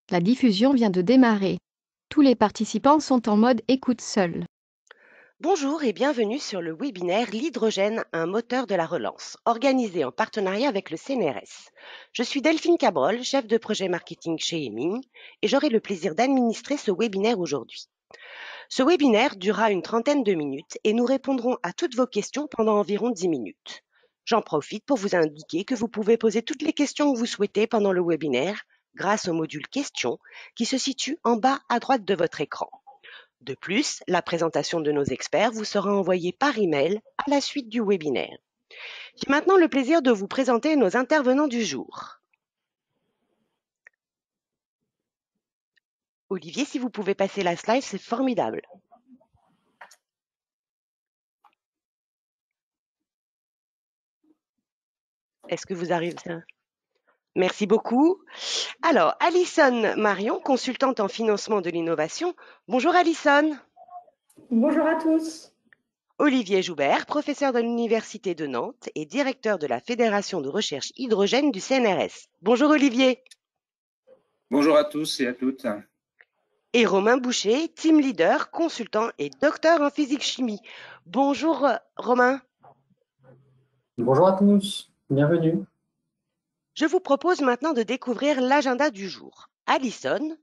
La diffusion vient de démarrer. Tous les participants sont en mode écoute seul. Bonjour et bienvenue sur le webinaire L'hydrogène, un moteur de la relance, organisé en partenariat avec le CNRS. Je suis Delphine Cabrol, chef de projet marketing chez Heming, et j'aurai le plaisir d'administrer ce webinaire aujourd'hui. Ce webinaire durera une trentaine de minutes et nous répondrons à toutes vos questions pendant environ 10 minutes. J'en profite pour vous indiquer que vous pouvez poser toutes les questions que vous souhaitez pendant le webinaire grâce au module questions qui se situe en bas à droite de votre écran. De plus, la présentation de nos experts vous sera envoyée par email à la suite du webinaire. J'ai maintenant le plaisir de vous présenter nos intervenants du jour. Olivier, si vous pouvez passer la slide, c'est formidable. Est-ce que vous arrivez à... Merci beaucoup. Alors, Alison Marion, consultante en financement de l'innovation. Bonjour Alison. Bonjour à tous. Olivier Joubert, professeur de l'Université de Nantes et directeur de la Fédération de recherche hydrogène du CNRS. Bonjour Olivier. Bonjour à tous et à toutes. Et Romain Boucher, team leader, consultant et docteur en physique-chimie. Bonjour Romain. Bonjour à tous, bienvenue. Je vous propose maintenant de découvrir l'agenda du jour. Alison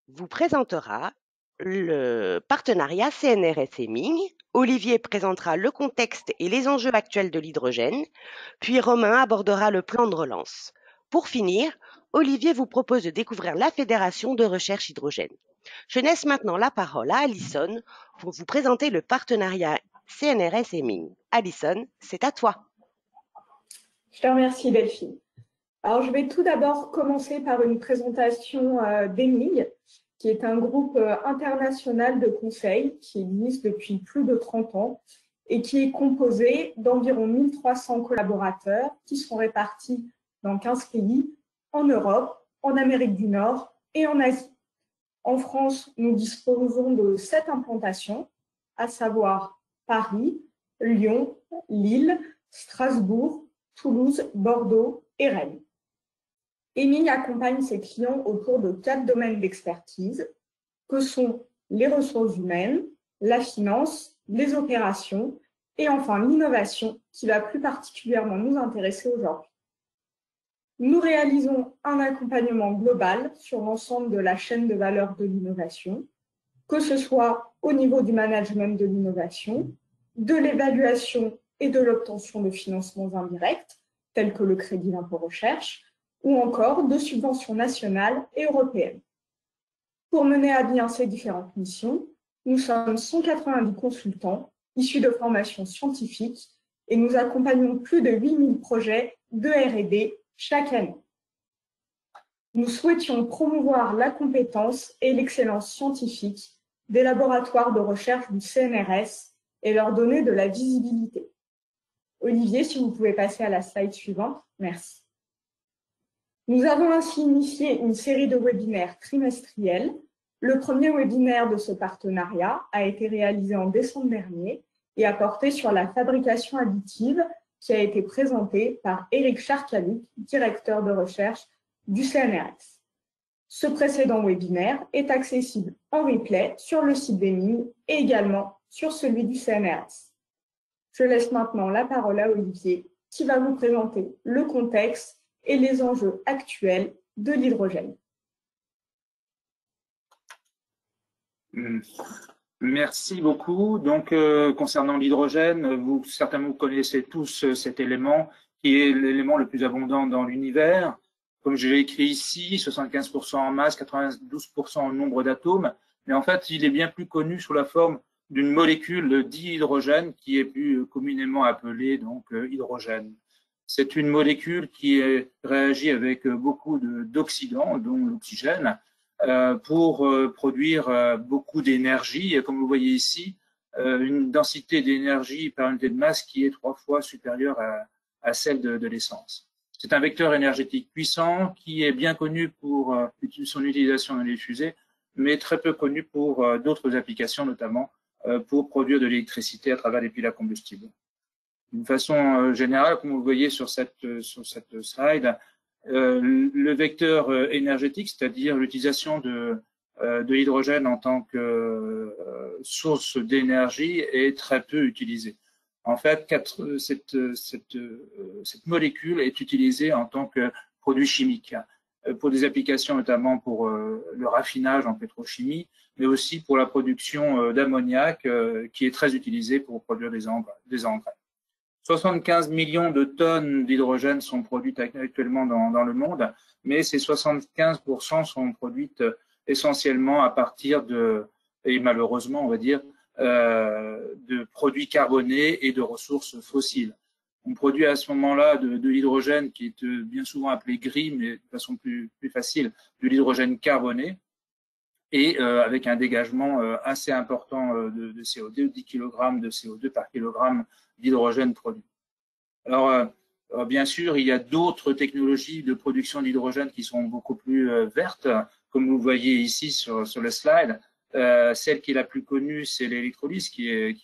vous présentera le partenariat CNRS Heming. Olivier présentera le contexte et les enjeux actuels de l'hydrogène. Puis Romain abordera le plan de relance. Pour finir, Olivier vous propose de découvrir la Fédération de recherche hydrogène. Je laisse maintenant la parole à Alison pour vous présenter le partenariat CNRS Heming. Alison, c'est à toi. Je te remercie Delphine. Alors je vais tout d'abord commencer par une présentation d'Heming, qui est un groupe international de conseil qui existe depuis plus de 30 ans et qui est composé d'environ 1300 collaborateurs qui sont répartis dans 15 pays, en Europe, en Amérique du Nord et en Asie. En France, nous disposons de 7 implantations, à savoir Paris, Lyon, Lille, Strasbourg, Toulouse, Bordeaux et Rennes. Heming accompagne ses clients autour de 4 domaines d'expertise, que sont les ressources humaines, la finance, les opérations et enfin l'innovation, qui va plus particulièrement nous intéresser aujourd'hui. Nous réalisons un accompagnement global sur l'ensemble de la chaîne de valeur de l'innovation, que ce soit au niveau du management de l'innovation, de l'évaluation et de l'obtention de financements indirects, tels que le crédit d'impôt recherche, ou encore de subventions nationales et européennes. Pour mener à bien ces différentes missions, nous sommes 190 consultants issus de formations scientifiques et nous accompagnons plus de 8000 projets de R&D chaque année. Nous souhaitions promouvoir la compétence et l'excellence scientifique des laboratoires de recherche du CNRS et leur donner de la visibilité. Olivier, si vous pouvez passer à la slide suivante, merci. Nous avons ainsi initié une série de webinaires trimestriels. Le premier webinaire de ce partenariat a été réalisé en décembre dernier et a porté sur la fabrication additive qui a été présenté par Éric Charcaluk, directeur de recherche du CNRS. Ce précédent webinaire est accessible en replay sur le site d'Heming et également sur celui du CNRS. Je laisse maintenant la parole à Olivier qui va vous présenter le contexte et les enjeux actuels de l'hydrogène. Merci beaucoup. Donc, concernant l'hydrogène, certainement vous connaissez tous cet élément qui est l'élément le plus abondant dans l'univers. Comme je l'ai écrit ici, 75% en masse, 92% en nombre d'atomes. Mais en fait, il est bien plus connu sous la forme d'une molécule d'hydrogène qui est plus communément appelée donc hydrogène. C'est une molécule qui réagit avec beaucoup d'oxydants, dont l'oxygène, pour produire beaucoup d'énergie. Comme vous voyez ici, une densité d'énergie par unité de masse qui est 3 fois supérieure à celle de l'essence. C'est un vecteur énergétique puissant qui est bien connu pour son utilisation dans les fusées, mais très peu connu pour d'autres applications, notamment pour produire de l'électricité à travers les piles à combustible. D'une façon générale, comme vous le voyez sur cette slide, Le vecteur énergétique, c'est-à-dire l'utilisation de l'hydrogène en tant que source d'énergie, est très peu utilisé. En fait, cette molécule est utilisée en tant que produit chimique pour des applications notamment pour le raffinage en pétrochimie, mais aussi pour la production d'ammoniac qui est très utilisé pour produire des engrais. 75 millions de tonnes d'hydrogène sont produites actuellement dans le monde, mais ces 75% sont produites essentiellement à partir et malheureusement, on va dire, de produits carbonés et de ressources fossiles. On produit à ce moment-là de l'hydrogène qui est bien souvent appelé gris, mais de façon plus facile, de l'hydrogène carboné, et avec un dégagement assez important de CO2, 10 kg de CO2 par kilogramme d'hydrogène produit. Alors, bien sûr, il y a d'autres technologies de production d'hydrogène qui sont beaucoup plus vertes, comme vous voyez ici sur le slide. Celle qui est la plus connue, c'est l'électrolyse, qui est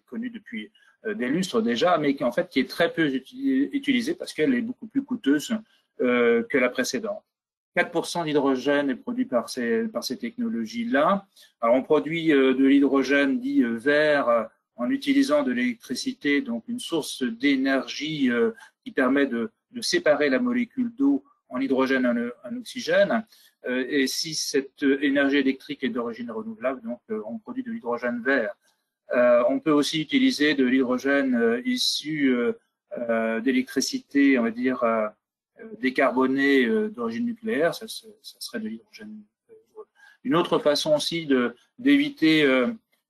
connue depuis des lustres déjà, mais qui est très peu utilisée parce qu'elle est beaucoup plus coûteuse que la précédente. 4% d'hydrogène est produit par ces technologies-là. Alors, on produit de l'hydrogène dit vert en utilisant de l'électricité, donc une source d'énergie qui permet de séparer la molécule d'eau en hydrogène et en oxygène. Et si cette énergie électrique est d'origine renouvelable, donc on produit de l'hydrogène vert. On peut aussi utiliser de l'hydrogène issu d'électricité, on va dire, décarbonée d'origine nucléaire, ça serait de l'hydrogène. Une autre façon aussi d'éviter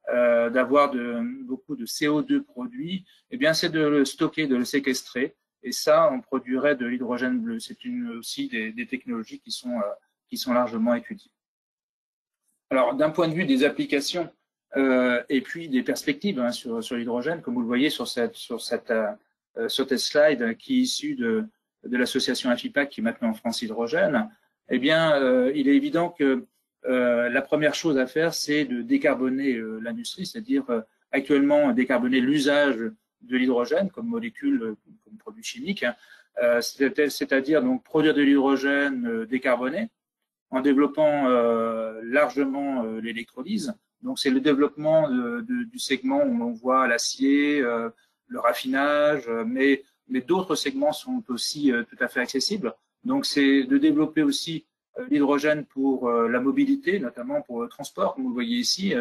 d'avoir beaucoup de CO2 produit, eh bien, c'est de le stocker, de le séquestrer. Et ça, on produirait de l'hydrogène bleu. C'est aussi des technologies qui sont largement étudiées. Alors, d'un point de vue des applications et puis des perspectives sur l'hydrogène, comme vous le voyez sur cette slide qui est issue de l'association AFIPAC, qui est maintenant France Hydrogène, eh bien, il est évident que la première chose à faire, c'est de décarboner l'industrie, c'est-à-dire actuellement décarboner l'usage de l'hydrogène comme molécule, comme produit chimique, c'est-à-dire donc produire de l'hydrogène décarboné en développant largement l'électrolyse. Donc c'est le développement du segment où on voit l'acier, le raffinage, mais d'autres segments sont aussi tout à fait accessibles. Donc c'est de développer aussi l'hydrogène pour la mobilité, notamment pour le transport, comme vous le voyez ici,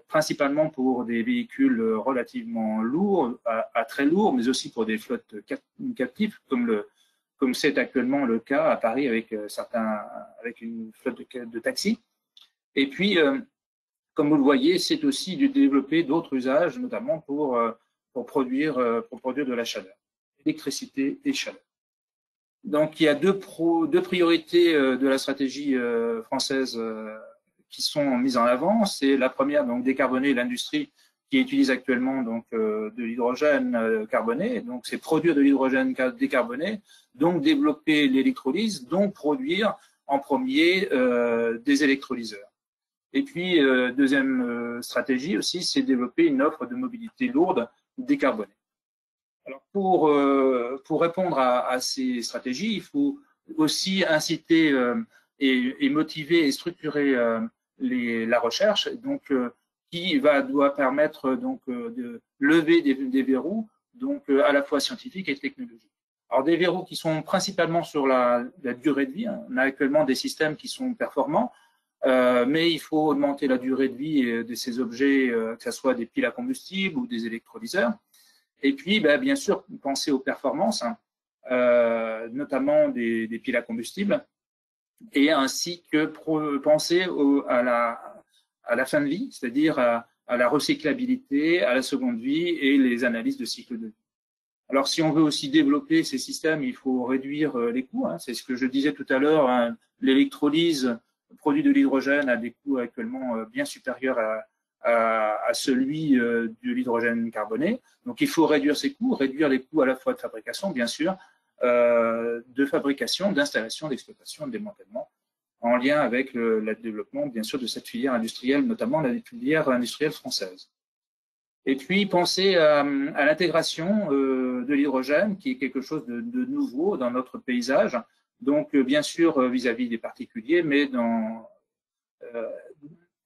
principalement pour des véhicules relativement lourds, à très lourds, mais aussi pour des flottes captives, comme c'est actuellement le cas à Paris avec une flotte de taxis. Et puis, comme vous le voyez, c'est aussi de développer d'autres usages, notamment pour produire de la chaleur, électricité et chaleur. Donc, il y a deux priorités de la stratégie française qui sont mises en avant. C'est la première, donc décarboner l'industrie qui utilise actuellement donc de l'hydrogène carboné. Donc, c'est produire de l'hydrogène décarboné, donc développer l'électrolyse, donc produire en premier des électrolyseurs. Et puis, deuxième stratégie aussi, c'est développer une offre de mobilité lourde décarbonée. Alors pour répondre à ces stratégies, il faut aussi inciter et motiver et structurer la recherche, donc qui doit permettre donc de lever des verrous, donc à la fois scientifiques et technologiques. Alors des verrous qui sont principalement sur la durée de vie. On a actuellement des systèmes qui sont performants, mais il faut augmenter la durée de vie de ces objets, que ce soit des piles à combustible ou des électrolyseurs. Et puis, bien sûr, penser aux performances, notamment des piles à combustible, et ainsi que penser à la fin de vie, c'est-à-dire à la recyclabilité, à la seconde vie et les analyses de cycle de vie. Alors, si on veut aussi développer ces systèmes, il faut réduire les coûts. C'est ce que je disais tout à l'heure. L'électrolyse produit de l'hydrogène a des coûts actuellement bien supérieurs à celui de l'hydrogène carboné. Donc, il faut réduire ces coûts, réduire les coûts à la fois de fabrication, bien sûr, de fabrication, d'installation, d'exploitation, de démantèlement, en lien avec le développement, bien sûr, de cette filière industrielle, notamment la filière industrielle française. Et puis penser à l'intégration de l'hydrogène, qui est quelque chose de nouveau dans notre paysage. Donc, bien sûr, vis-à-vis des particuliers, mais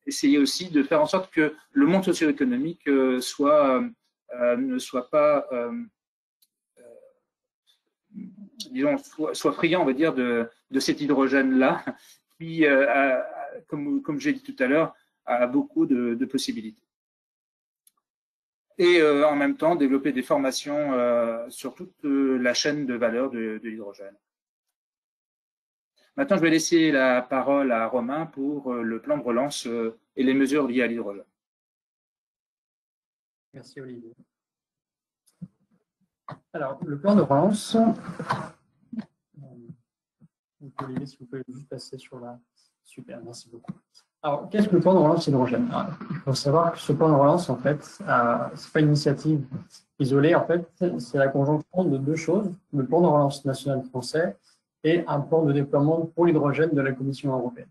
essayer aussi de faire en sorte que le monde socio-économique ne soit pas, disons, soit friand, on va dire, de cet hydrogène-là, qui, comme j'ai dit tout à l'heure, a beaucoup de possibilités. Et en même temps, développer des formations sur toute la chaîne de valeur de l'hydrogène. Maintenant, je vais laisser la parole à Romain pour le plan de relance et les mesures liées à l'hydrogène. Merci Olivier. Alors, le plan de relance, Olivier, si vous pouvez juste passer sur la… Super, merci beaucoup. Alors, qu'est-ce que le plan de relance hydrogène? Il faut savoir que ce plan de relance, en fait, ce n'est pas une initiative isolée. En fait, c'est la conjonction de deux choses, le plan de relance national français et un plan de déploiement pour l'hydrogène de la Commission européenne.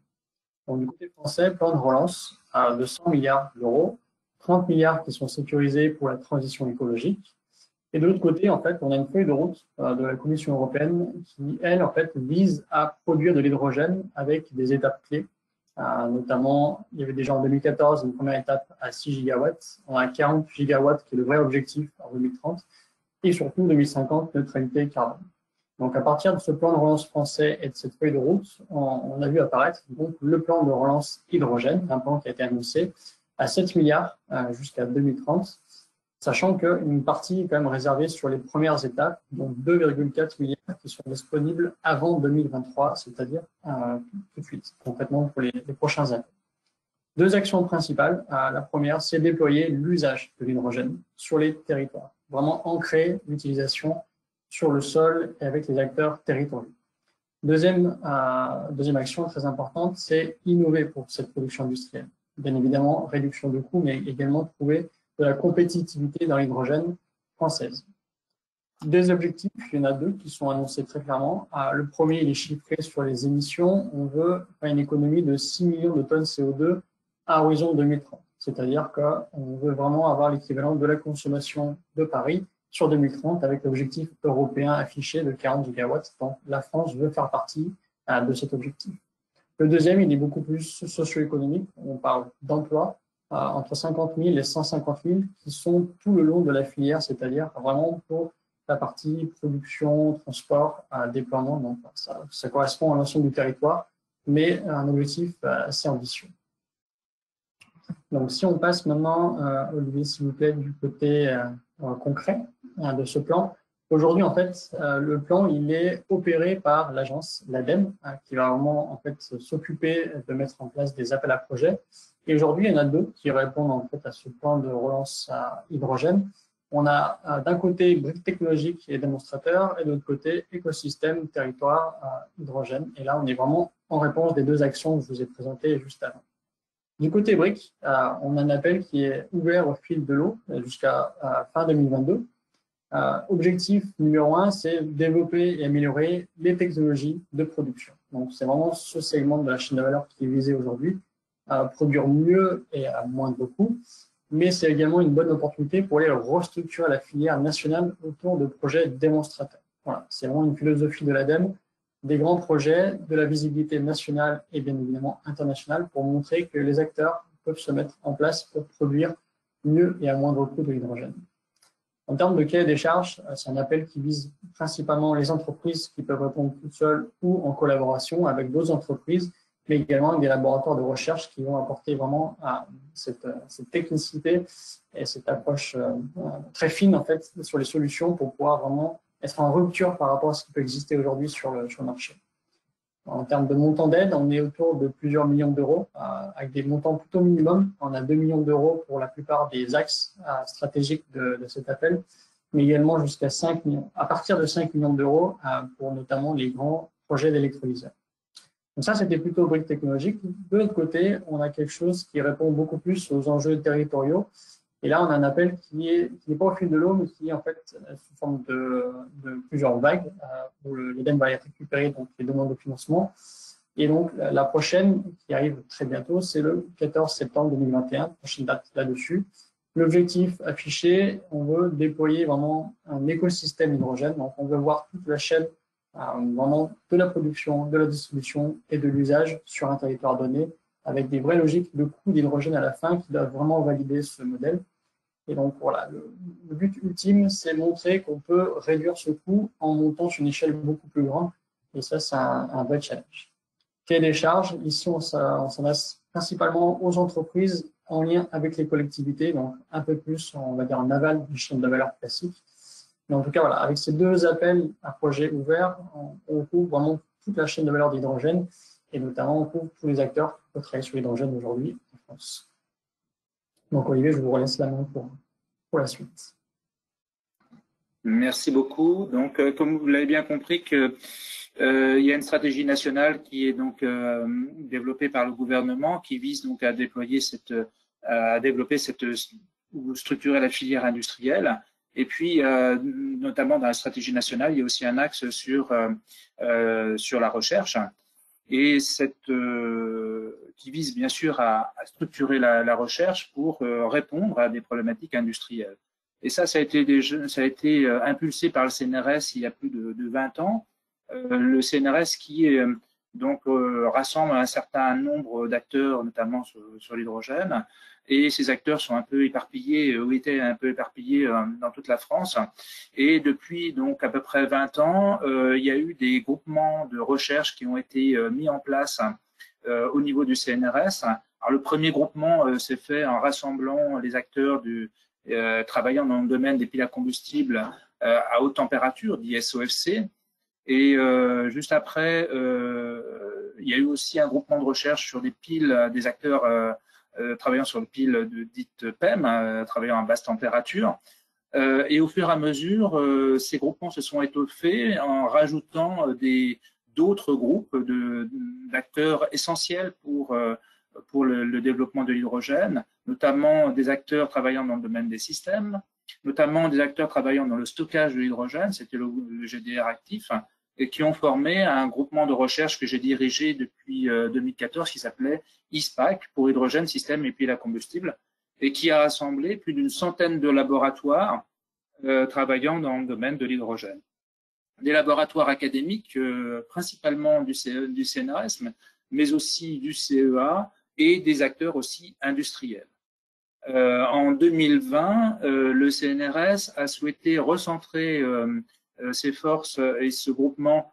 Donc, du côté français, plan de relance de 100 milliards d'euros, 30 milliards qui sont sécurisés pour la transition écologique. Et de l'autre côté, en fait, on a une feuille de route de la Commission européenne qui, elle, en fait, vise à produire de l'hydrogène avec des étapes clés. Notamment, il y avait déjà en 2014 une première étape à 6 gigawatts. On a 40 gigawatts qui est le vrai objectif en 2030. Et surtout, 2050, neutralité carbone. Donc, à partir de ce plan de relance français et de cette feuille de route, on a vu apparaître donc, le plan de relance hydrogène, un plan qui a été annoncé à 7 milliards jusqu'à 2030, sachant qu'une partie est quand même réservée sur les premières étapes, donc 2,4 milliards qui sont disponibles avant 2023, c'est-à-dire tout de suite, concrètement pour les prochains années. Deux actions principales. La première, c'est déployer l'usage de l'hydrogène sur les territoires, vraiment ancrer l'utilisation sur le sol et avec les acteurs territoriaux. Deuxième action très importante, c'est innover pour cette production industrielle. Bien évidemment, réduction de coûts, mais également trouver de la compétitivité dans l'hydrogène française. Des objectifs, il y en a deux qui sont annoncés très clairement. Le premier, il est chiffré sur les émissions. On veut faire une économie de 6 millions de tonnes CO2 à horizon 2030. C'est-à-dire qu'on veut vraiment avoir l'équivalent de la consommation de Paris sur 2030 avec l'objectif européen affiché de 40 gigawatts. Donc, la France veut faire partie de cet objectif. Le deuxième, il est beaucoup plus socio-économique. On parle d'emplois entre 50 000 et 150 000 qui sont tout le long de la filière, c'est-à-dire vraiment pour la partie production, transport, déploiement. Donc, ça correspond à l'ensemble du territoire, mais un objectif assez ambitieux. Donc, si on passe maintenant, Olivier, s'il vous plaît, du côté concret de ce plan. Aujourd'hui, en fait, le plan, il est opéré par l'agence, l'ADEME, qui va vraiment, en fait, s'occuper de mettre en place des appels à projets. Et aujourd'hui, il y en a deux qui répondent, en fait, à ce plan de relance à hydrogène. On a d'un côté briques technologiques et démonstrateurs, et de l'autre côté écosystème, territoire, hydrogène. Et là, on est vraiment en réponse des deux actions que je vous ai présentées juste avant. Du côté briques, on a un appel qui est ouvert au fil de l'eau jusqu'à fin 2022. Objectif numéro 1, c'est développer et améliorer les technologies de production. Donc, c'est vraiment ce segment de la chaîne de valeur qui est visé aujourd'hui, produire mieux et à moindre coût. Mais c'est également une bonne opportunité pour aller restructurer la filière nationale autour de projets démonstrateurs. Voilà, c'est vraiment une philosophie de l'ADEME, des grands projets, de la visibilité nationale et bien évidemment internationale pour montrer que les acteurs peuvent se mettre en place pour produire mieux et à moindre coût de l'hydrogène. En termes de cahier des charges, c'est un appel qui vise principalement les entreprises qui peuvent répondre toutes seules ou en collaboration avec d'autres entreprises, mais également avec des laboratoires de recherche qui vont apporter vraiment cette technicité et cette approche très fine en fait sur les solutions pour pouvoir vraiment être en rupture par rapport à ce qui peut exister aujourd'hui sur le marché. En termes de montant d'aide, on est autour de plusieurs millions d'euros, avec des montants plutôt minimums. On a 2 millions d'euros pour la plupart des axes stratégiques de cet appel, mais également jusqu'à 5 millions, à partir de 5 millions d'euros pour notamment les grands projets d'électrolyseurs. Donc ça, c'était plutôt brique technologique. De l'autre côté, on a quelque chose qui répond beaucoup plus aux enjeux territoriaux. Et là, on a un appel qui n'est pas au fil de l'eau, mais qui est en fait sous forme de plusieurs vagues, où l'EDEM va être récupéré, donc les demandes de financement. Et donc, la prochaine, qui arrive très bientôt, c'est le 14 septembre 2021, prochaine date là-dessus. L'objectif affiché, on veut déployer vraiment un écosystème hydrogène. Donc, on veut voir toute la chaîne vraiment de la production, de la distribution et de l'usage sur un territoire donné, avec des vraies logiques de coût d'hydrogène à la fin qui doivent vraiment valider ce modèle. Et donc, voilà, le but ultime, c'est montrer qu'on peut réduire ce coût en montant sur une échelle beaucoup plus grande. Et ça, c'est un vrai challenge. Quelle est les charges? Ici, on s'adresse principalement aux entreprises en lien avec les collectivités, donc un peu plus, on va dire, en aval du chaîne de valeur classique. Mais en tout cas, voilà, avec ces deux appels à projets ouverts, on couvre vraiment toute la chaîne de valeur d'hydrogène et notamment on couvre tous les acteurs qui peuvent travailler sur l'hydrogène aujourd'hui en France. Donc, Olivier, je vous relaisse la main pour la suite. Merci beaucoup. Donc, comme vous l'avez bien compris, il y a une stratégie nationale qui est donc développée par le gouvernement, qui vise donc à déployer ou structurer la filière industrielle. Et puis, notamment dans la stratégie nationale, il y a aussi un axe sur la recherche, et qui vise bien sûr à structurer la recherche pour répondre à des problématiques industrielles. Et ça a été impulsé par le CNRS il y a plus de 20 ans. Le CNRS qui rassemble un certain nombre d'acteurs, notamment sur l'hydrogène, et ces acteurs sont un peu éparpillés, ou étaient un peu éparpillés dans toute la France. Et depuis donc à peu près 20 ans, il y a eu des groupements de recherche qui ont été mis en place au niveau du CNRS. Alors, le premier groupement s'est fait en rassemblant les acteurs travaillant dans le domaine des piles à combustible à haute température, dit SOFC. Et juste après, il y a eu aussi un groupement de recherche sur des piles, des acteurs travaillant sur les piles dites PEM, travaillant à basse température. Et au fur et à mesure, ces groupements se sont étoffés en rajoutant d'autres groupes d'acteurs essentiels pour le développement de l'hydrogène, notamment des acteurs travaillant dans le domaine des systèmes, notamment des acteurs travaillant dans le stockage de l'hydrogène, c'était le GDR actif, et qui ont formé un groupement de recherche que j'ai dirigé depuis 2014 qui s'appelait ISPAC, pour hydrogène, système et piles à combustible, et qui a rassemblé plus d'une centaine de laboratoires travaillant dans le domaine de l'hydrogène. Des laboratoires académiques, principalement du CNRS, mais aussi du CEA, et des acteurs aussi industriels. En 2020, le CNRS a souhaité recentrer ses forces et ce groupement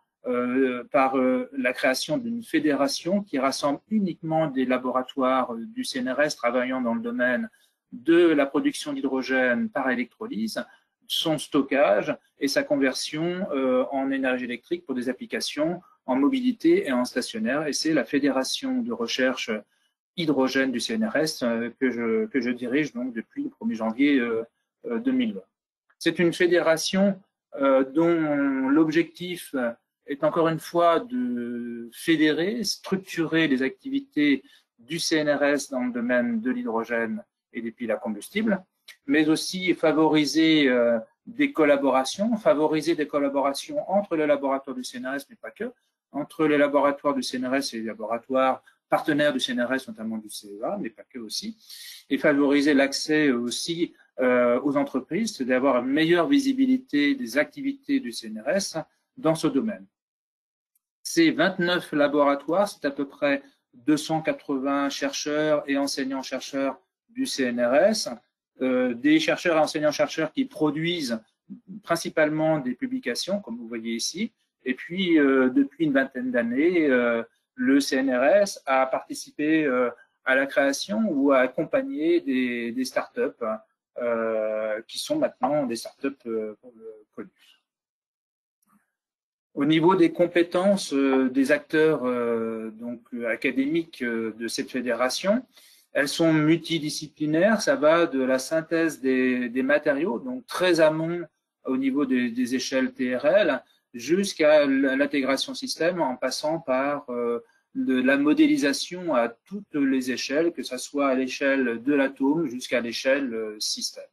par la création d'une fédération qui rassemble uniquement des laboratoires du CNRS travaillant dans le domaine de la production d'hydrogène par électrolyse, son stockage et sa conversion en énergie électrique pour des applications en mobilité et en stationnaire. Et c'est la fédération de recherche hydrogène du CNRS que je dirige donc depuis le 1er janvier 2020. C'est une fédération dont l'objectif est encore une fois de fédérer, structurer les activités du CNRS dans le domaine de l'hydrogène et des piles à combustible, mais aussi favoriser des collaborations entre les laboratoires du CNRS, mais pas que, entre les laboratoires du CNRS et les laboratoires partenaires du CNRS, notamment du CEA, mais pas que aussi, et favoriser l'accès aussi aux entreprises, c'est d'avoir une meilleure visibilité des activités du CNRS dans ce domaine. Ces 29 laboratoires, c'est à peu près 280 chercheurs et enseignants-chercheurs du CNRS, des chercheurs et enseignants-chercheurs qui produisent principalement des publications, comme vous voyez ici, et puis depuis une vingtaine d'années, le CNRS a participé à la création ou a accompagné des startups qui sont maintenant des startups connues. Au niveau des compétences des acteurs académiques de cette fédération, elles sont multidisciplinaires, ça va de la synthèse des matériaux, donc très amont au niveau des échelles TRL, jusqu'à l'intégration système en passant par de la modélisation à toutes les échelles, que ce soit à l'échelle de l'atome jusqu'à l'échelle système.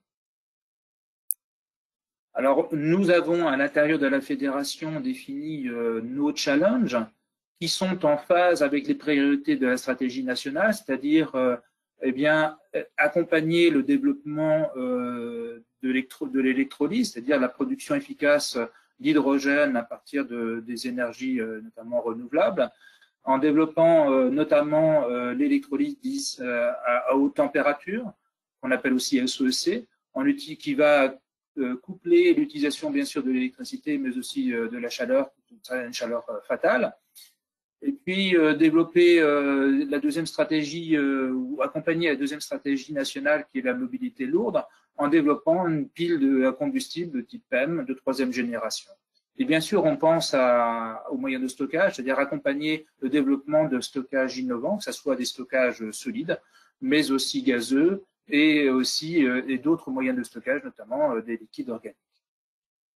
Alors, nous avons à l'intérieur de la fédération défini nos challenges qui sont en phase avec les priorités de la stratégie nationale, c'est-à-dire eh bien, accompagner le développement de l'électrolyse, c'est-à-dire la production efficace d'hydrogène à partir des énergies notamment renouvelables, en développant notamment l'électrolyse à haute température, qu'on appelle aussi SOEC, qui va coupler l'utilisation bien sûr de l'électricité, mais aussi de la chaleur, une chaleur fatale. Et puis développer la deuxième stratégie ou accompagner la deuxième stratégie nationale qui est la mobilité lourde en développant une pile de combustible de type PEM de troisième génération. Et bien sûr, on pense aux moyens de stockage, c'est-à-dire accompagner le développement de stockages innovants, que ce soit des stockages solides, mais aussi gazeux, et aussi d'autres moyens de stockage, notamment des liquides organiques.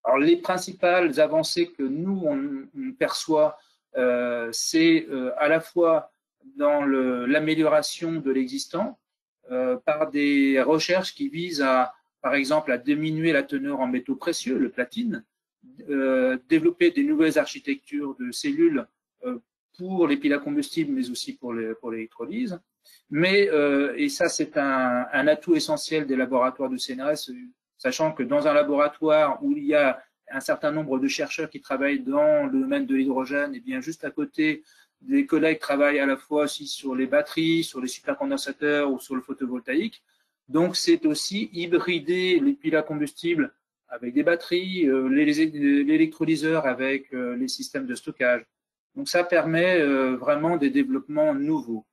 Alors, les principales avancées que nous, on perçoit, c'est à la fois dans l'amélioration de l'existant, par des recherches qui visent par exemple, à diminuer la teneur en métaux précieux, le platine, développer des nouvelles architectures de cellules pour les piles à combustible, mais aussi pour l'électrolyse. Mais, et ça c'est un atout essentiel des laboratoires de CNRS, sachant que dans un laboratoire où il y a un certain nombre de chercheurs qui travaillent dans le domaine de l'hydrogène, et bien juste à côté, des collègues travaillent à la fois aussi sur les batteries, sur les supercondensateurs ou sur le photovoltaïque. Donc c'est aussi hybrider les piles à combustible avec des batteries, l'électrolyseur avec les systèmes de stockage. Donc ça permet vraiment des développements nouveaux.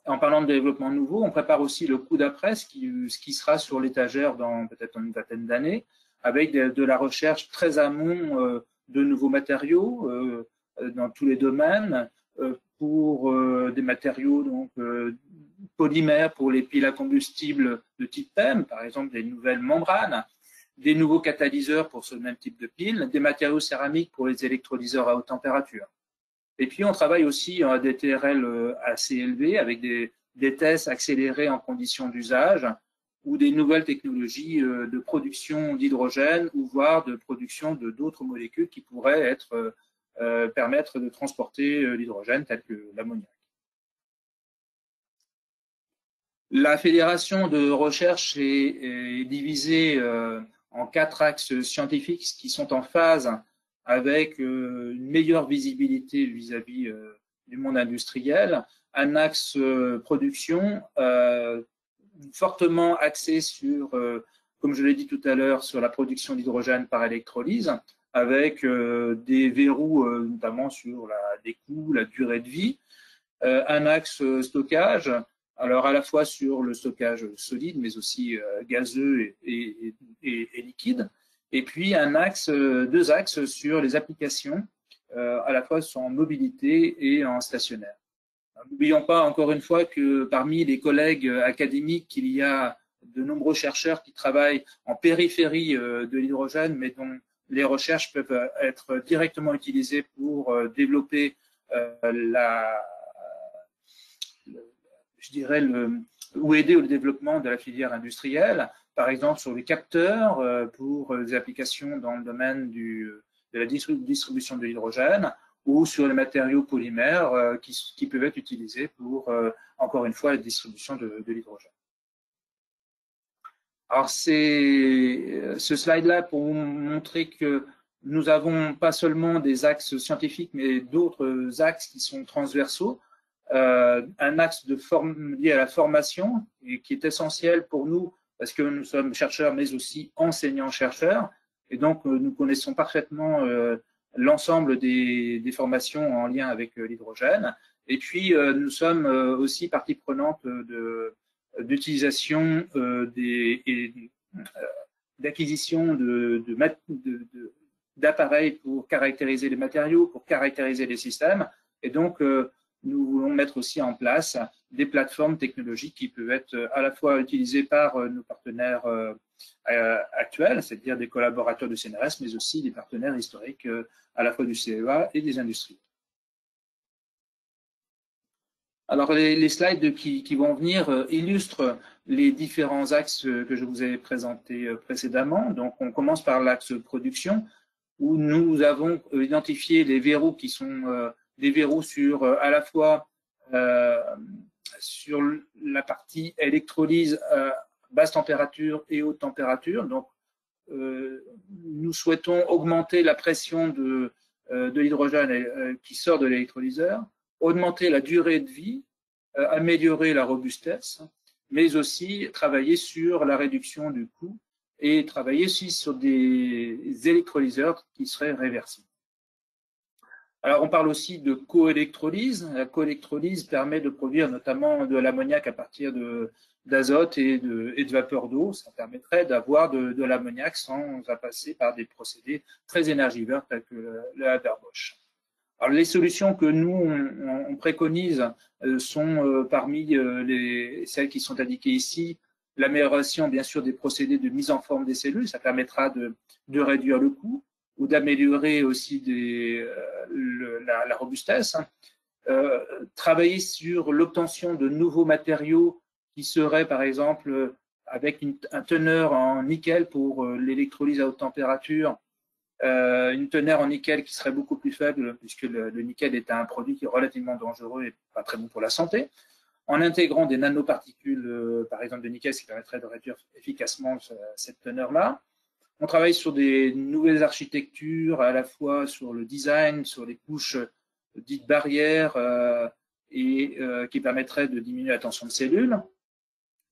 En parlant de développement nouveau, on prépare aussi le coup d'après, ce qui sera sur l'étagère dans peut-être une vingtaine d'années, avec de la recherche très amont de nouveaux matériaux dans tous les domaines, pour des matériaux donc polymères pour les piles à combustible de type PEM, par exemple des nouvelles membranes, des nouveaux catalyseurs pour ce même type de piles, des matériaux céramiques pour les électrolyseurs à haute température. Et puis, on travaille aussi à des TRL assez élevés avec des tests accélérés en conditions d'usage ou des nouvelles technologies de production d'hydrogène ou voire de production de d'autres molécules qui pourraient permettre de transporter l'hydrogène tel que l'ammoniac. La fédération de recherche est divisée en 4 axes scientifiques qui sont en phase avec une meilleure visibilité vis-à-vis du monde industriel, un axe production fortement axé sur, comme je l'ai dit tout à l'heure, sur la production d'hydrogène par électrolyse, avec des verrous notamment sur les coûts, la durée de vie, un axe stockage, alors à la fois sur le stockage solide, mais aussi gazeux et liquide, et puis deux axes sur les applications, à la fois en mobilité et en stationnaire. N'oublions pas encore une fois que parmi les collègues académiques, il y a de nombreux chercheurs qui travaillent en périphérie de l'hydrogène, mais dont les recherches peuvent être directement utilisées pour développer ou aider au développement de la filière industrielle, par exemple sur les capteurs pour les applications dans le domaine de la distribution de l'hydrogène, ou sur les matériaux polymères qui peuvent être utilisés pour, encore une fois, la distribution de l'hydrogène. Alors, ce slide-là pour vous montrer que nous avons pas seulement des axes scientifiques, mais d'autres axes qui sont transversaux. Un axe lié à la formation et qui est essentiel pour nous parce que nous sommes chercheurs, mais aussi enseignants-chercheurs. Et donc, nous connaissons parfaitement l'ensemble des formations en lien avec l'hydrogène. Et puis, nous sommes aussi partie prenante d'utilisation d'acquisition d'appareils pour caractériser les matériaux, pour caractériser les systèmes. Et donc, nous voulons mettre aussi en place des plateformes technologiques qui peuvent être à la fois utilisées par nos partenaires actuels, c'est-à-dire des collaborateurs de CNRS, mais aussi des partenaires historiques à la fois du CEA et des industries. Alors, les slides qui vont venir illustrent les différents axes que je vous ai présentés précédemment. Donc, on commence par l'axe production, où nous avons identifié les verrous qui sont des verrous sur à la fois sur la partie électrolyse basse température et haute température. Donc, nous souhaitons augmenter la pression de l'hydrogène qui sort de l'électrolyseur, augmenter la durée de vie, améliorer la robustesse, mais aussi travailler sur la réduction du coût et travailler aussi sur des électrolyseurs qui seraient réversibles. Alors, on parle aussi de coélectrolyse. La coélectrolyse permet de produire notamment de l'ammoniac à partir d'azote et de vapeur d'eau. Ça permettrait d'avoir de l'ammoniac sans passer par des procédés très énergivores tels que le Haber-Bosch. Alors, les solutions que nous, on préconise sont parmi celles qui sont indiquées ici. L'amélioration, bien sûr, des procédés de mise en forme des cellules. Ça permettra de réduire le coût ou d'améliorer aussi la robustesse. Travailler sur l'obtention de nouveaux matériaux qui seraient, par exemple, avec un teneur en nickel pour l'électrolyse à haute température, une teneur en nickel qui serait beaucoup plus faible, puisque le nickel est un produit qui est relativement dangereux et pas très bon pour la santé, en intégrant des nanoparticules, par exemple de nickel, ce qui permettrait de réduire efficacement cette teneur-là. On travaille sur des nouvelles architectures, à la fois sur le design, sur les couches dites barrières, qui permettraient de diminuer la tension de cellules.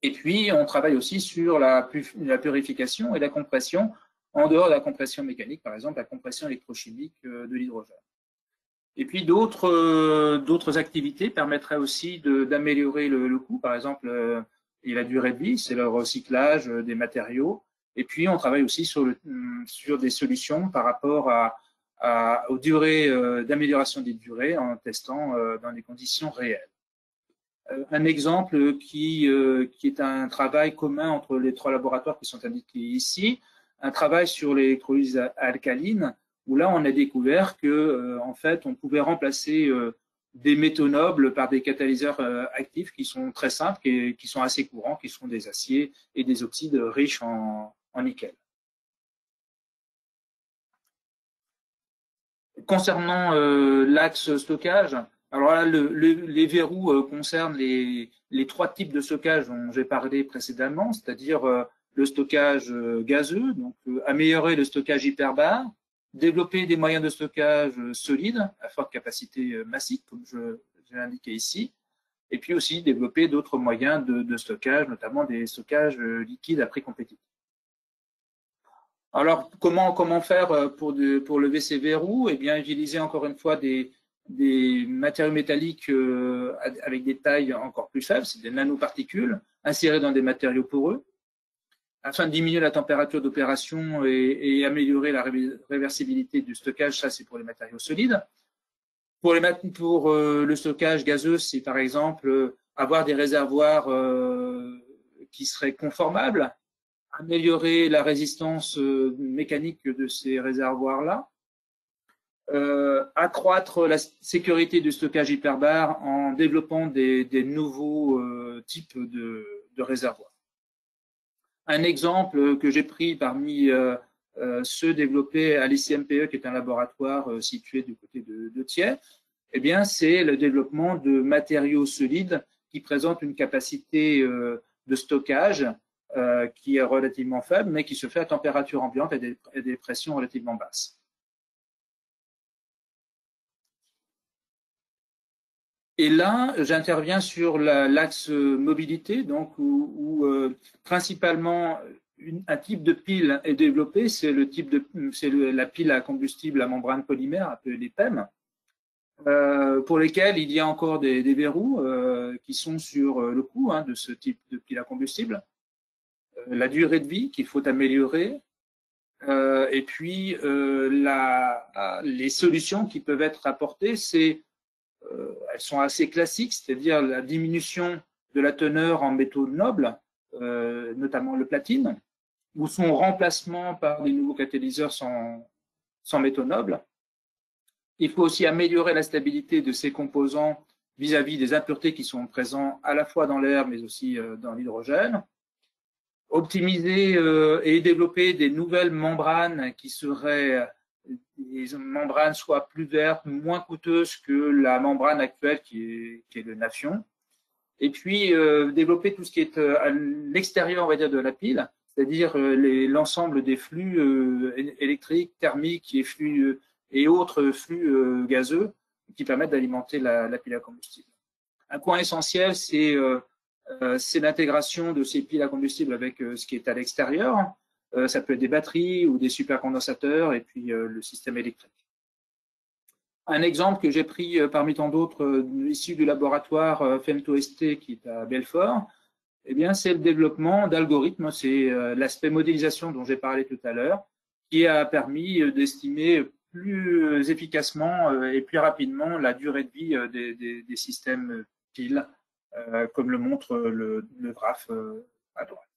Et puis, on travaille aussi sur la purification et la compression, en dehors de la compression mécanique, par exemple la compression électrochimique de l'hydrogène. Et puis, d'autres activités permettraient aussi d'améliorer le coût, par exemple, et la durée de vie, c'est le recyclage des matériaux. Et puis, on travaille aussi sur des solutions par rapport aux durées d'amélioration des durées en testant dans des conditions réelles. Un exemple qui est un travail commun entre les trois laboratoires qui sont indiqués ici, un travail sur l'électrolyse alcaline, où là, on a découvert que, en fait, on pouvait remplacer des métaux nobles par des catalyseurs actifs qui sont très simples et qui sont assez courants, qui sont des aciers et des oxydes riches en nickel. Concernant l'axe stockage, alors là, les verrous concernent les trois types de stockage dont j'ai parlé précédemment, c'est-à-dire le stockage gazeux, donc améliorer le stockage hyperbare, développer des moyens de stockage solides à forte capacité massique, comme je l'ai indiqué ici, et puis aussi développer d'autres moyens de stockage, notamment des stockages liquides à prix compétitif. Alors, comment faire pour lever ces verrous? Eh bien, utiliser encore une fois des matériaux métalliques avec des tailles encore plus faibles, c'est des nanoparticules, insérées dans des matériaux poreux, afin de diminuer la température d'opération et améliorer la réversibilité du stockage. Ça, c'est pour les matériaux solides. Pour le stockage gazeux, c'est par exemple avoir des réservoirs qui seraient conformables, améliorer la résistance mécanique de ces réservoirs-là, accroître la sécurité du stockage hyperbare en développant des nouveaux types de réservoirs. Un exemple que j'ai pris parmi ceux développés à l'ICMPE, qui est un laboratoire situé du côté de Thiers, eh bien, c'est le développement de matériaux solides qui présentent une capacité de stockage qui est relativement faible, mais qui se fait à température ambiante et des pressions relativement basses. Et là, j'interviens sur l'axe mobilité, donc où principalement un type de pile est développé, c'est la pile à combustible à membrane polymère, appelée PEM, pour lesquels il y a encore des verrous qui sont sur le coût de ce type de pile à combustible. La durée de vie qu'il faut améliorer, et puis les solutions qui peuvent être apportées, elles sont assez classiques, c'est-à-dire la diminution de la teneur en métaux nobles, notamment le platine, ou son remplacement par des nouveaux catalyseurs sans métaux nobles. Il faut aussi améliorer la stabilité de ces composants vis-à-vis des impuretés qui sont présentes à la fois dans l'air, mais aussi dans l'hydrogène. Optimiser et développer des nouvelles membranes qui seraient des membranes soit plus vertes, moins coûteuses que la membrane actuelle qui est le Nafion. Et puis développer tout ce qui est à l'extérieur, on va dire, de la pile, c'est-à-dire l'ensemble des flux électriques, thermiques et flux et autres flux gazeux qui permettent d'alimenter la pile à combustible. Un point essentiel, c'est l'intégration de ces piles à combustible avec ce qui est à l'extérieur. Ça peut être des batteries ou des supercondensateurs et puis le système électrique. Un exemple que j'ai pris parmi tant d'autres issus du laboratoire FEMTO-ST qui est à Belfort, eh bien, c'est le développement d'algorithmes, c'est l'aspect modélisation dont j'ai parlé tout à l'heure, qui a permis d'estimer plus efficacement et plus rapidement la durée de vie des systèmes piles, comme le montre le graphe à droite.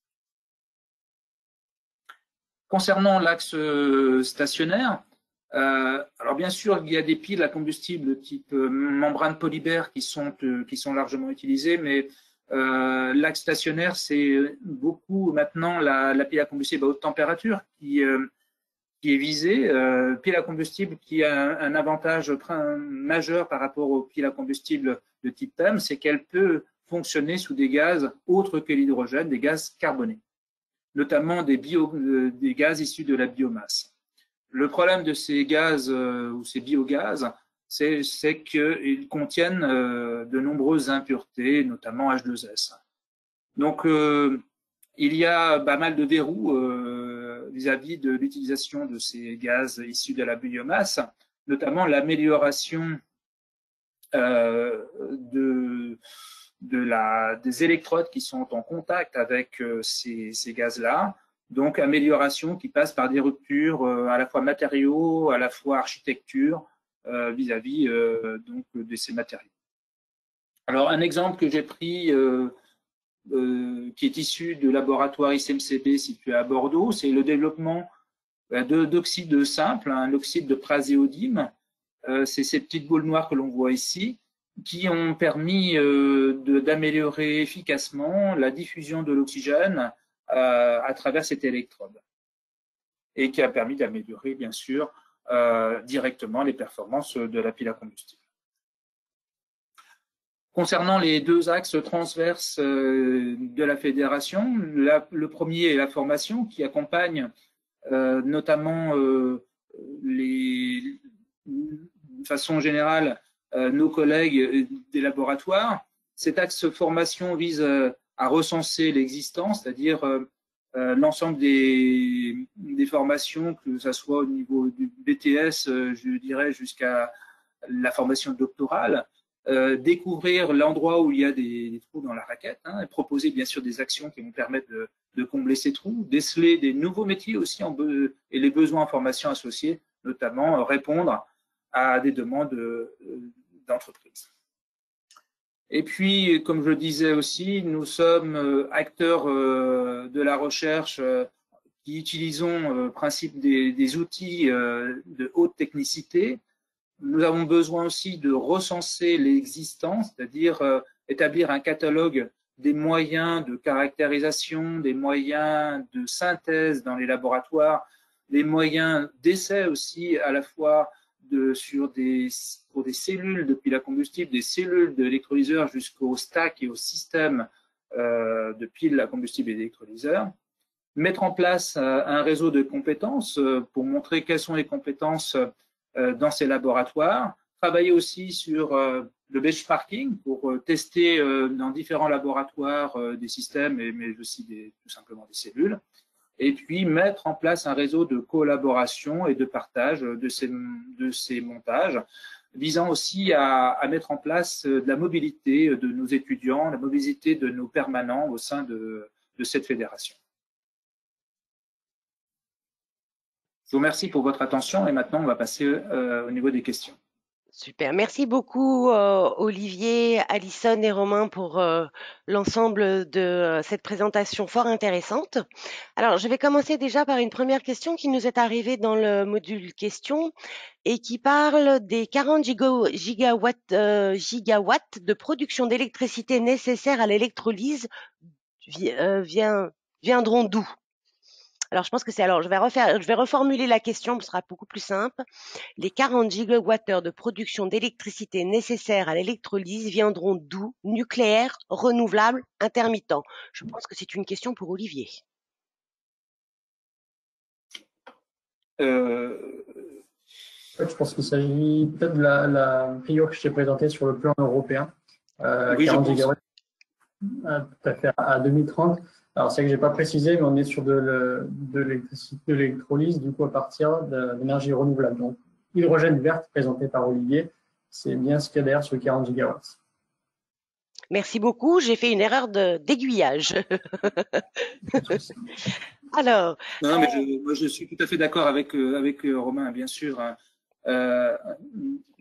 Concernant l'axe stationnaire, alors bien sûr, il y a des piles à combustible type membrane polymère qui sont largement utilisées, mais l'axe stationnaire, c'est beaucoup maintenant la pile à combustible à haute température qui est visée. Pile à combustible qui a un avantage majeur par rapport aux piles à combustible de type PEM, c'est qu'elle peut fonctionner sous des gaz autres que l'hydrogène, des gaz carbonés, notamment des gaz issus de la biomasse. Le problème de ces gaz ou ces biogaz, c'est qu'ils contiennent de nombreuses impuretés, notamment H2S. Donc, il y a pas mal de verrous vis-à-vis de l'utilisation de ces gaz issus de la biomasse, notamment l'amélioration des électrodes qui sont en contact avec ces gaz-là. Donc, amélioration qui passe par des ruptures à la fois matériaux, à la fois architecture, vis-à-vis donc de ces matériaux. Alors, un exemple que j'ai pris qui est issu du laboratoire ICMCB situé à Bordeaux, c'est le développement d'oxyde simple, un oxyde de praséodyme. C'est ces petites boules noires que l'on voit ici, qui ont permis d'améliorer efficacement la diffusion de l'oxygène à travers cette électrode et qui a permis d'améliorer, bien sûr, directement les performances de la pile à combustible. Concernant les deux axes transverses de la fédération, le premier est la formation qui accompagne notamment de façon générale nos collègues des laboratoires. Cet axe formation vise à recenser l'existant, c'est-à-dire l'ensemble des formations, que ce soit au niveau du BTS, je dirais, jusqu'à la formation doctorale, découvrir l'endroit où il y a des trous dans la raquette, et proposer bien sûr des actions qui vont permettre de combler ces trous, déceler des nouveaux métiers aussi et les besoins en formation associés, notamment répondre à des demandes d'entreprise. Et puis, comme je le disais aussi, nous sommes acteurs de la recherche qui utilisons le principe des outils de haute technicité. Nous avons besoin aussi de recenser l'existant, c'est-à-dire établir un catalogue des moyens de caractérisation, des moyens de synthèse dans les laboratoires, des moyens d'essai aussi à la fois pour des cellules de piles à combustible, des cellules d'électrolyseurs jusqu'au stack et au système de piles à combustible et d'électrolyseurs. Mettre en place un réseau de compétences pour montrer quelles sont les compétences dans ces laboratoires. Travailler aussi sur le benchmarking pour tester dans différents laboratoires des systèmes, mais aussi tout simplement des cellules. Et puis mettre en place un réseau de collaboration et de partage de ces montages, visant aussi à mettre en place de la mobilité de nos étudiants, la mobilité de nos permanents au sein de cette fédération. Je vous remercie pour votre attention et maintenant on va passer au niveau des questions. Super, merci beaucoup Olivier, Alison et Romain pour l'ensemble de cette présentation fort intéressante. Alors, je vais commencer déjà par une première question qui nous est arrivée dans le module questions et qui parle des 40 gigawatts de production d'électricité nécessaires à l'électrolyse viendront d'où? Alors, je pense que c'est alors, je vais reformuler la question, ce sera beaucoup plus simple. Les 40 gigawattheures de production d'électricité nécessaires à l'électrolyse viendront d'où? Nucléaire, renouvelable, intermittent? Je pense que c'est une question pour Olivier. En fait, je pense qu'il s'agit peut-être de la figure que je t'ai présentée sur le plan européen, Oui, 40 je pense. gigawatts, tout à fait à 2030. Alors, c'est que j'ai pas précisé, mais on est sur de l'électrolyse, du coup, à partir d'énergie renouvelable. Donc, hydrogène verte présenté par Olivier, c'est bien ce qu'il y a derrière sur 40 gigawatts. Merci beaucoup, j'ai fait une erreur d'aiguillage. Alors, Non, mais moi, je suis tout à fait d'accord avec Romain, bien sûr. Hein.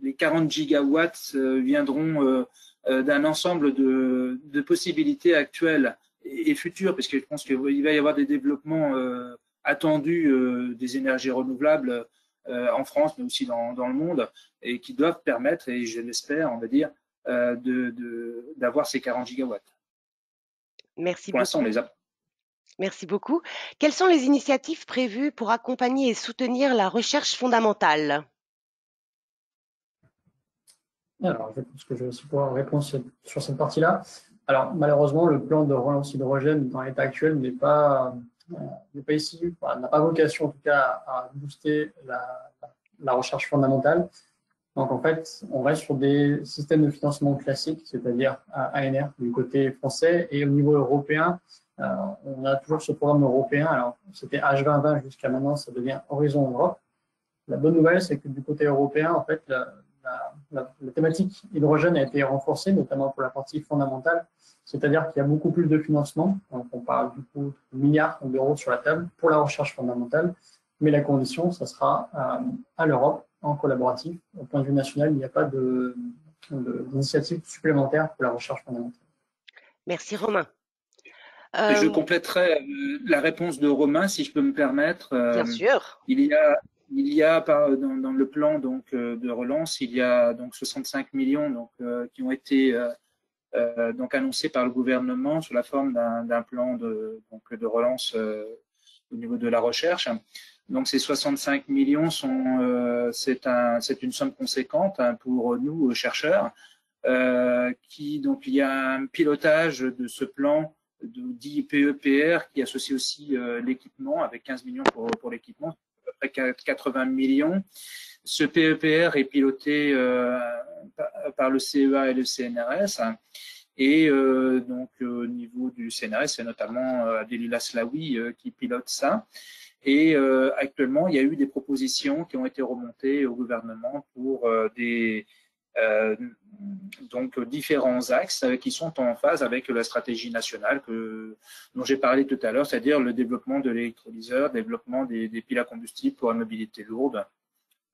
Les 40 gigawatts viendront d'un ensemble de possibilités actuelles et futures, parce que je pense qu'il va y avoir des développements attendus des énergies renouvelables en France, mais aussi dans le monde, et qui doivent permettre, et je l'espère, on va dire, d'avoir ces 40 gigawatts. merci Pour l'instant, on beaucoup. les a. Merci beaucoup. Quelles sont les initiatives prévues pour accompagner et soutenir la recherche fondamentale? Alors, je pense que je vais aussi pouvoir répondre sur cette partie-là. Alors, malheureusement, le plan de relance hydrogène dans l'état actuel n'est pas ici, n'a pas vocation en tout cas à booster la recherche fondamentale. Donc, en fait, on reste sur des systèmes de financement classiques, c'est-à-dire ANR du côté français, et au niveau européen, on a toujours ce programme européen. Alors, c'était H2020 jusqu'à maintenant, ça devient Horizon Europe. La bonne nouvelle, c'est que du côté européen, en fait, la thématique hydrogène a été renforcée, notamment pour la partie fondamentale, c'est-à-dire qu'il y a beaucoup plus de financement. Donc, on parle du coup de milliards d'euros sur la table pour la recherche fondamentale, mais la condition, ça sera à l'Europe, en collaboratif. Au point de vue national, il n'y a pas d'initiative supplémentaire pour la recherche fondamentale. Merci Romain. Je compléterai la réponse de Romain, si je peux me permettre. Bien sûr. Il y a dans le plan donc de relance, il y a donc 65 millions donc qui ont été donc annoncés par le gouvernement sous la forme d'un plan de relance au niveau de la recherche. Donc ces 65 millions c'est une somme conséquente hein, pour nous chercheurs. Donc il y a un pilotage de ce plan dit PEPR qui associe aussi l'équipement avec 15 millions pour l'équipement, à peu près 80 millions. Ce PEPR est piloté par le CEA et le CNRS. Et donc au niveau du CNRS, c'est notamment Adélila Slaoui qui pilote ça. Et actuellement, il y a eu des propositions qui ont été remontées au gouvernement pour donc différents axes qui sont en phase avec la stratégie nationale dont j'ai parlé tout à l'heure, c'est-à-dire le développement de l'électrolyseur, développement des piles à combustible pour la mobilité lourde.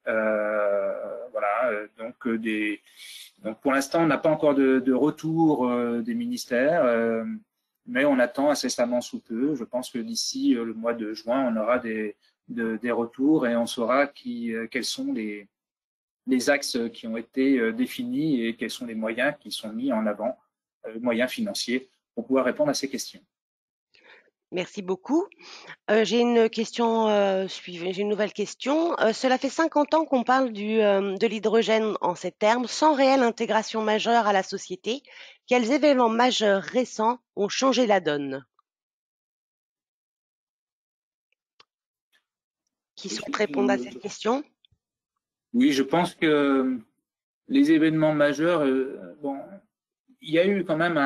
Voilà, donc pour l'instant, on n'a pas encore de retour des ministères, mais on attend incessamment sous peu. Je pense que d'ici le mois de juin, on aura des retours et on saura quels sont les axes qui ont été définis et quels sont les moyens qui sont mis en avant, moyens financiers, pour pouvoir répondre à ces questions. Merci beaucoup. J'ai une question suivante, j'ai une nouvelle question. Cela fait 50 ans qu'on parle de l'hydrogène en ces termes, sans réelle intégration majeure à la société. Quels événements majeurs récents ont changé la donne? Qui souhaite répondre à cette question? Oui, je pense que les événements majeurs, bon, il y a eu quand même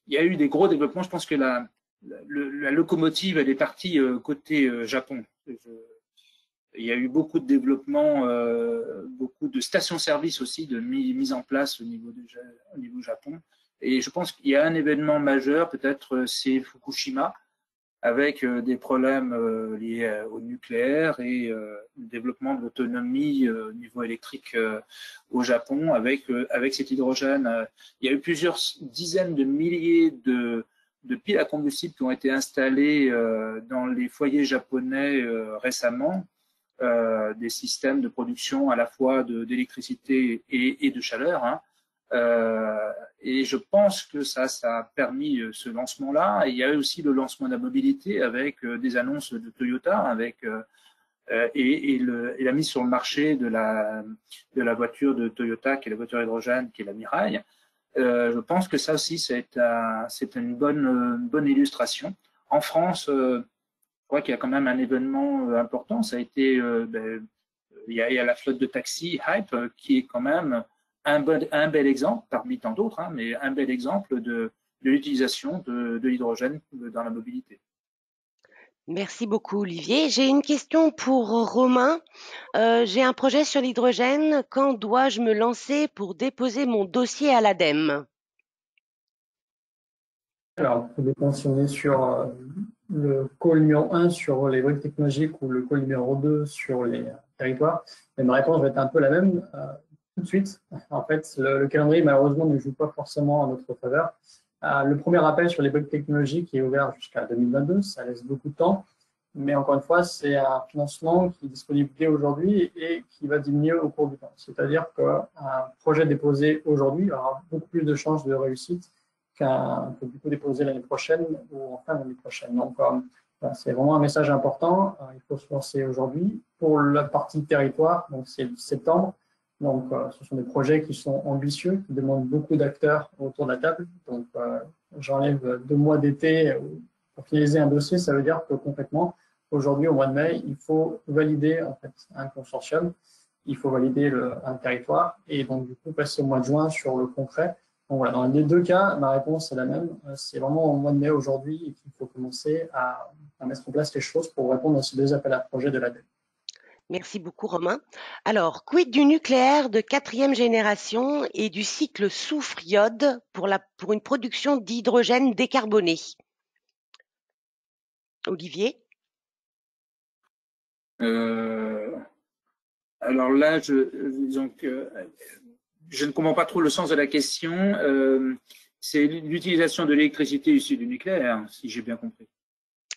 il y a eu des gros développements. Je pense que la locomotive, elle est partie côté Japon. Il y a eu beaucoup de développement, beaucoup de stations-service aussi de mise en place au niveau Japon. Et je pense qu'il y a un événement majeur, peut-être c'est Fukushima, avec des problèmes liés au nucléaire et le développement de l'autonomie au niveau électrique au Japon avec cet hydrogène. Il y a eu plusieurs dizaines de milliers de piles à combustible qui ont été installées dans les foyers japonais récemment, des systèmes de production à la fois d'électricité et de chaleur. Hein. Et je pense que ça a permis ce lancement-là. Il y a eu aussi le lancement de la mobilité avec des annonces de Toyota, avec et la mise sur le marché de la voiture de Toyota, qui est la voiture hydrogène, qui est la Mirai. Je pense que ça aussi, c'est une bonne illustration. En France, je crois qu'il y a quand même un événement important. Ça a été, il y a la flotte de taxis Hype, qui est quand même un bel exemple, parmi tant d'autres, hein, mais un bel exemple de l'utilisation de l'hydrogène dans la mobilité. Merci beaucoup, Olivier. J'ai une question pour Romain. J'ai un projet sur l'hydrogène. Quand dois-je me lancer pour déposer mon dossier à l'ADEME? Alors, tout dépend si on est sur le call numéro 1 sur les briques technologiques ou le call numéro 2 sur les territoires. Et ma réponse va être un peu la même tout de suite. En fait, le calendrier, malheureusement, ne joue pas forcément en notre faveur. Le premier appel sur les briques technologiques est ouvert jusqu'à 2022. Ça laisse beaucoup de temps. Mais encore une fois, c'est un financement qui est disponible dès aujourd'hui et qui va diminuer au cours du temps. C'est-à-dire qu'un projet déposé aujourd'hui aura beaucoup plus de chances de réussite qu'un peut du coup déposer l'année prochaine ou en fin d'année prochaine. Donc, c'est vraiment un message important. Il faut se lancer aujourd'hui. Pour la partie territoire, donc c'est septembre. Donc, ce sont des projets qui sont ambitieux, qui demandent beaucoup d'acteurs autour de la table. Donc, j'enlève 2 mois d'été pour finaliser un dossier. Ça veut dire que concrètement, aujourd'hui, au mois de mai, il faut valider en fait un consortium, il faut valider un territoire et donc du coup passer au mois de juin sur le concret. Donc voilà, dans les 2 cas, ma réponse est la même. C'est vraiment au mois de mai aujourd'hui qu'il faut commencer à mettre en place les choses pour répondre à ces 2 appels à projets de l'ADEME. Merci beaucoup, Romain. Alors, quid du nucléaire de 4e génération et du cycle soufre-iode pour une production d'hydrogène décarboné? Olivier? Alors là, je ne comprends pas trop le sens de la question. C'est l'utilisation de l'électricité issue du nucléaire, si j'ai bien compris.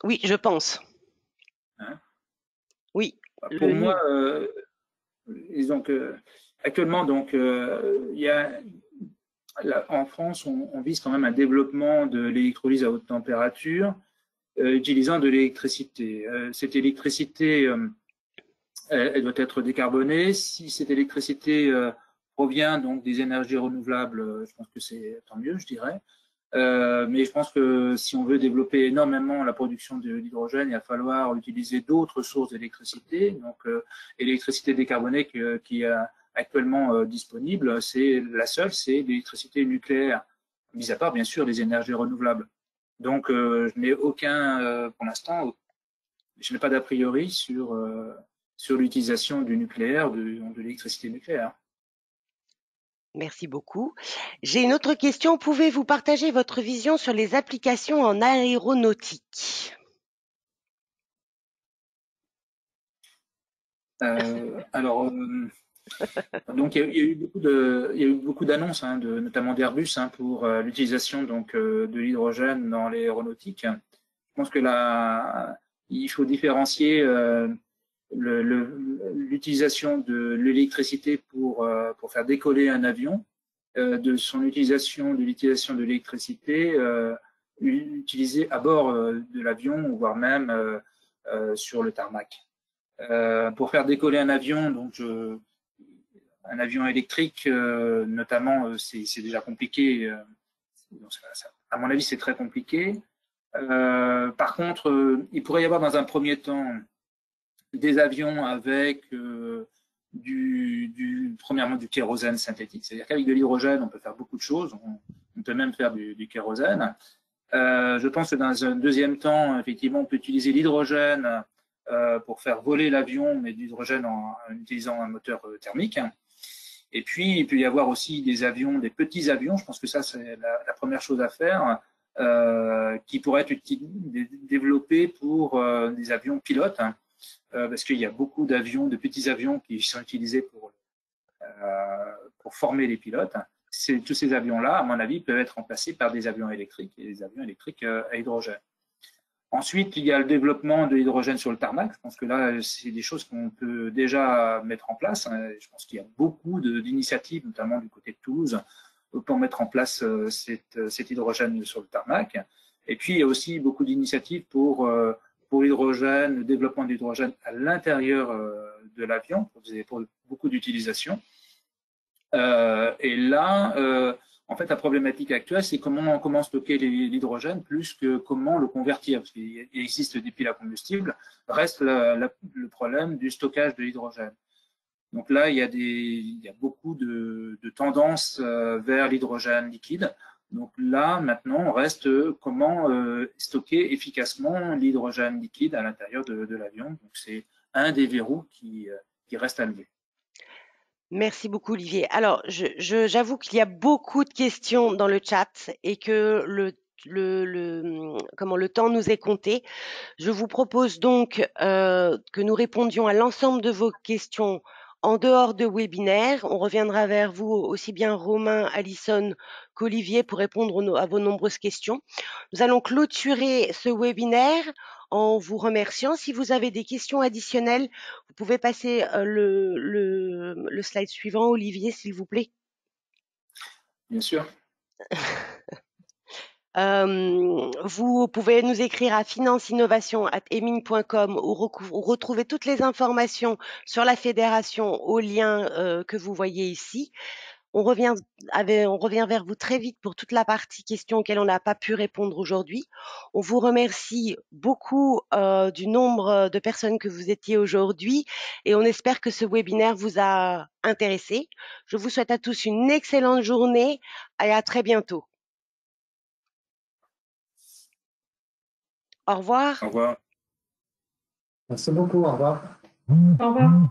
Oui, je pense. Hein? Oui. Pour moi, disons que actuellement, donc, il y a en France, on vise quand même un développement de l'électrolyse à haute température utilisant de l'électricité. Cette électricité, elle doit être décarbonée. Si cette électricité provient donc des énergies renouvelables, je pense que c'est tant mieux, je dirais. Mais je pense que si on veut développer énormément la production de l'hydrogène, il va falloir utiliser d'autres sources d'électricité. Donc, l'électricité décarbonée qui est actuellement disponible, c'est la seule, c'est l'électricité nucléaire, mis à part bien sûr les énergies renouvelables. Donc, je n'ai aucun, pour l'instant, je n'ai pas d'a priori sur l'utilisation du nucléaire, de l'électricité nucléaire. Merci beaucoup. J'ai une autre question. Pouvez-vous partager votre vision sur les applications en aéronautique? Alors, donc il y a eu beaucoup d'annonces, hein, notamment d'Airbus, hein, pour l'utilisation donc de l'hydrogène dans l'aéronautique. Je pense que là, il faut différencier l'utilisation de l'électricité pour faire décoller un avion, de l'utilisation de l'électricité utilisée à bord de l'avion, voire même sur le tarmac. Pour faire décoller un avion, donc un avion électrique, notamment, c'est déjà compliqué. À mon avis, c'est très compliqué. Par contre, il pourrait y avoir dans un premier temps des avions avec premièrement du kérosène synthétique, c'est-à-dire qu'avec de l'hydrogène, on peut faire beaucoup de choses, on peut même faire du kérosène. Je pense que dans un deuxième temps, effectivement, on peut utiliser l'hydrogène pour faire voler l'avion, mais de l'hydrogène en utilisant un moteur thermique. Et puis, il peut y avoir aussi des petits avions, je pense que ça, c'est la première chose à faire, qui pourraient être développés pour des avions pilotes, hein, parce qu'il y a beaucoup de petits avions qui sont utilisés pour former les pilotes. Tous ces avions-là, à mon avis, peuvent être remplacés par des avions électriques et des avions électriques à hydrogène. Ensuite, il y a le développement de l'hydrogène sur le tarmac. Je pense que là, c'est des choses qu'on peut déjà mettre en place. Je pense qu'il y a beaucoup d'initiatives, notamment du côté de Toulouse, pour mettre en place cet hydrogène sur le tarmac. Et puis, il y a aussi beaucoup d'initiatives pour l'hydrogène, le développement de l'hydrogène à l'intérieur de l'avion, pour beaucoup d'utilisations. Et là, en fait, la problématique actuelle, c'est comment stocker l'hydrogène plus que comment le convertir. Parce qu'il existe des piles à combustible, reste le problème du stockage de l'hydrogène. Donc là, il y a beaucoup de tendances vers l'hydrogène liquide. Donc là, maintenant, on reste comment stocker efficacement l'hydrogène liquide à l'intérieur de l'avion. Donc c'est un des verrous qui reste à lever. Merci beaucoup, Olivier. Alors, j'avoue qu'il y a beaucoup de questions dans le chat et que le temps nous est compté. Je vous propose donc que nous répondions à l'ensemble de vos questions en dehors de webinaire. On reviendra vers vous, aussi bien Romain, Alison qu'Olivier, pour répondre à vos nombreuses questions. Nous allons clôturer ce webinaire en vous remerciant. Si vous avez des questions additionnelles, vous pouvez passer le slide suivant, Olivier, s'il vous plaît. Bien sûr. Vous pouvez nous écrire à financeinnovation@eming.com ou retrouver toutes les informations sur la fédération au lien que vous voyez ici. On revient vers vous très vite pour toute la partie questions auxquelles on n'a pas pu répondre aujourd'hui. On vous remercie beaucoup du nombre de personnes que vous étiez aujourd'hui et on espère que ce webinaire vous a intéressé. Je vous souhaite à tous une excellente journée et à très bientôt. Au revoir. Au revoir. Merci beaucoup. Au revoir. Au revoir.